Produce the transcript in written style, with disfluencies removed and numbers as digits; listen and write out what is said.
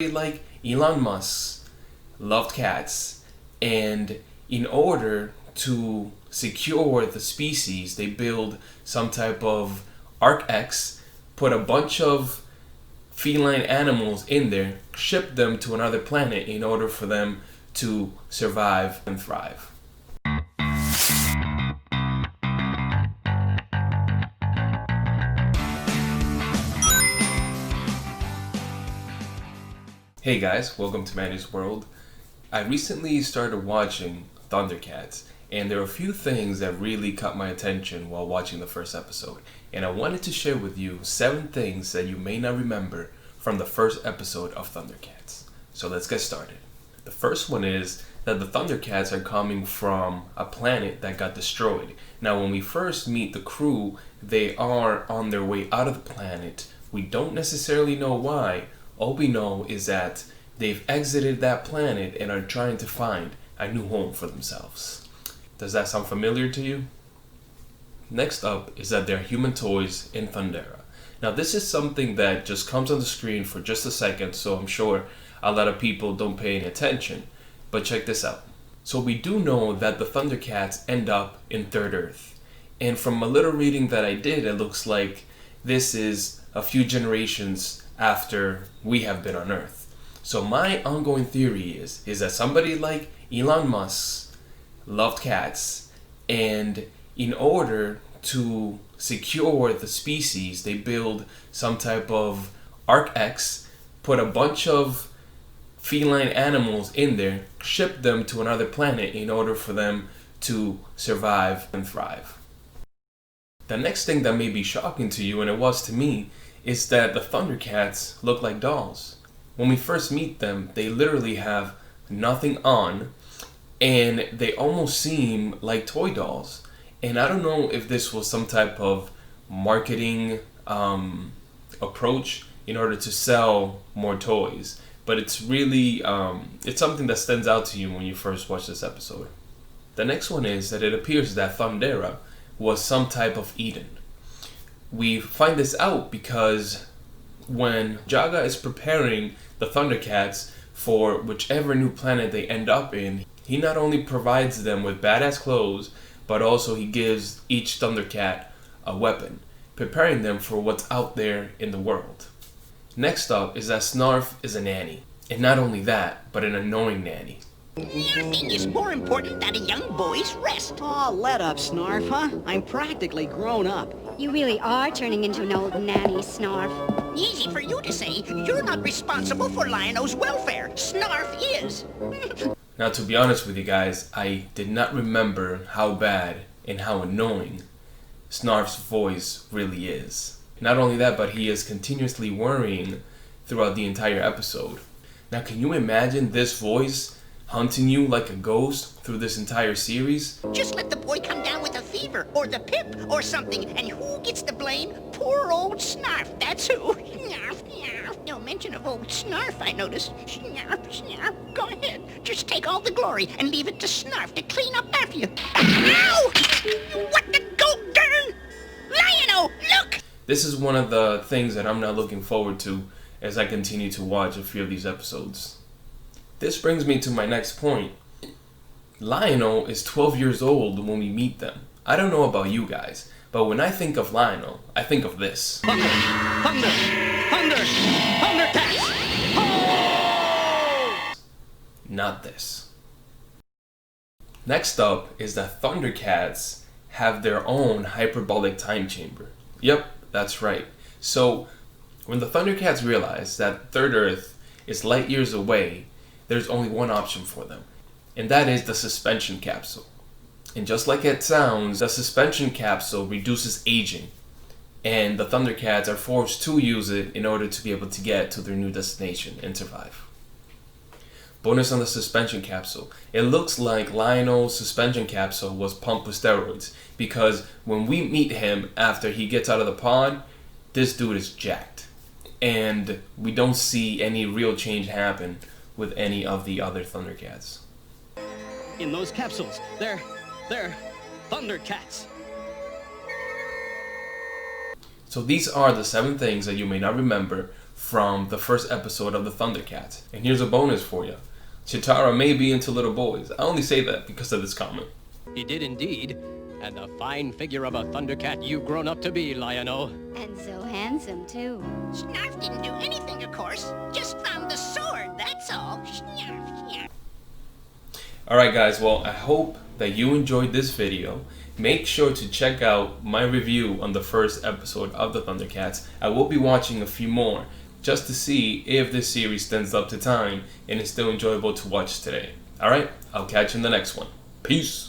Like Elon Musk loved cats, and in order to secure the species, they build some type of Ark-X, put a bunch of feline animals in there, ship them to another planet in order for them to survive and thrive. Hey guys, welcome to Manny'z World. I recently started watching ThunderCats, and there are a few things that really caught my attention while watching the first episode. And I wanted to share with you 7 things that you may not remember from the first episode of ThunderCats. So let's get started. The first one is that the ThunderCats are coming from a planet that got destroyed. Now when we first meet the crew, they are on their way out of the planet. We don't necessarily know why. All we know is that they've exited that planet and are trying to find a new home for themselves. Does that sound familiar to you? Next up is that they're human toys in ThunderCats. Now this is something that just comes on the screen for just a second, so I'm sure a lot of people don't pay any attention. But check this out. So we do know that the ThunderCats end up in Third Earth. And from a little reading that I did, it looks like this is a few generations after we have been on Earth. So my ongoing theory is that somebody like Elon Musk loved cats, and in order to secure the species, they build some type of Ark-X, put a bunch of feline animals in there, ship them to another planet in order for them to survive and thrive. The next thing that may be shocking to you, and it was to me, is that the ThunderCats look like dolls. When we first meet them, they literally have nothing on, and they almost seem like toy dolls. And I don't know if this was some type of marketing approach in order to sell more toys, but it's really it's something that stands out to you when you first watch this episode. The next one is that it appears that Thundera was some type of Eden. We find this out because when Jaga is preparing the ThunderCats for whichever new planet they end up in, he not only provides them with badass clothes, but also he gives each ThunderCat a weapon, preparing them for what's out there in the world. Next up is that Snarf is a nanny. And not only that, but an annoying nanny. Nothing is more important than a young boy's rest. Oh, let up, Snarf, huh? I'm practically grown up. You really are turning into an old nanny, Snarf. Easy for you to say. You're not responsible for Lion-O's welfare. Snarf is. Now, to be honest with you guys, I did not remember how bad and how annoying Snarf's voice really is. Not only that, but he is continuously worrying throughout the entire episode. Now, can you imagine this voice hunting you like a ghost through this entire series? Just let the boy come down with a fever, or the pip, or something, and who gets the blame? Poor old Snarf, that's who. Snarf, Snarf. No mention of old Snarf, I noticed. Snarf, Snarf. Go ahead, just take all the glory and leave it to Snarf to clean up after you. Ow! What the go darn? Lion-O, look! This is one of the things that I'm not looking forward to as I continue to watch a few of these episodes. This brings me to my next point. Lion-O is 12 years old when we meet them. I don't know about you guys, but when I think of Lion-O, I think of this. ThunderCats! Oh! Not this. Next up is that ThunderCats have their own hyperbolic time chamber. Yep, that's right. So, when the ThunderCats realize that Third Earth is light years away, there's only one option for them, and that is the suspension capsule. And just like it sounds, the suspension capsule reduces aging, and the ThunderCats are forced to use it in order to be able to get to their new destination and survive. Bonus on the suspension capsule. It looks like Lion-O's suspension capsule was pumped with steroids, because when we meet him after he gets out of the pod, this dude is jacked. And we don't see any real change happen with any of the other ThunderCats. In those capsules, they're ThunderCats. So these are the 7 things that you may not remember from the first episode of the ThunderCats. And here's a bonus for you. Chitara may be into little boys. I only say that because of this comment. He did indeed. And a fine figure of a Thundercat you've grown up to be, Lion-O. And so handsome, too. Snarf didn't do anything, of course. Just found the sword, that's all. Snarf, snarf. Alright guys, well I hope that you enjoyed this video. Make sure to check out my review on the first episode of the ThunderCats. I will be watching a few more just to see if this series stands up to time and is still enjoyable to watch today. Alright, I'll catch you in the next one. Peace!